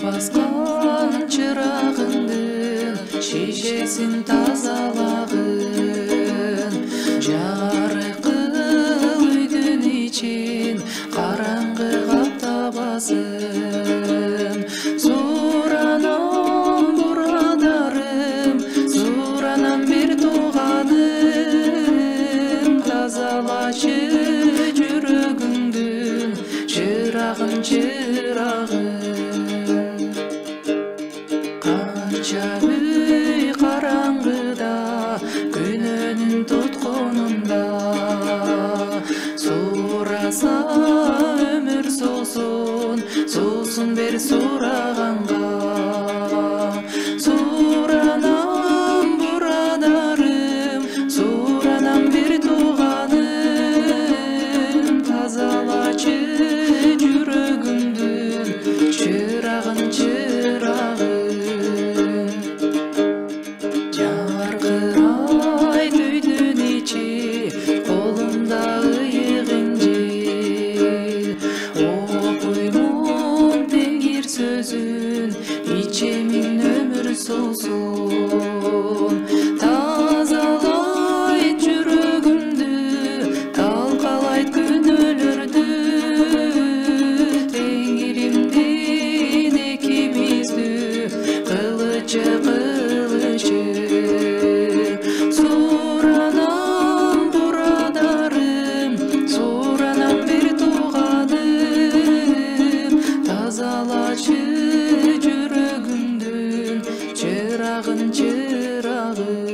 баскан чырагыңдын шишесин тазалагын, жарык үйдүн ичин караңгы каптабасын. Суранам бурадарым, суранам бир тууганым, тазалачы жүрөгүңдүн чырагын канча үй караңгыда күнөөнүн туткунунда, сураса өмүр суусун бер сураганга. Суранам бурадарым, суранам бир тууганым, тазалачы жүрөгүңдүн чырагын жаркырайт үйдүн ичи, колумда ыйык инжил. Окуймун теңир сөзүн, ичемин өмүр суусун. Тазалайт жүрөгүмдү, талкалайт күнөөлөрдү, теңиримдин экибиздүү кылычы. Суранам бурадарым, суранам бир тууганым, тазалачы жүрөгүмдүн чырагын.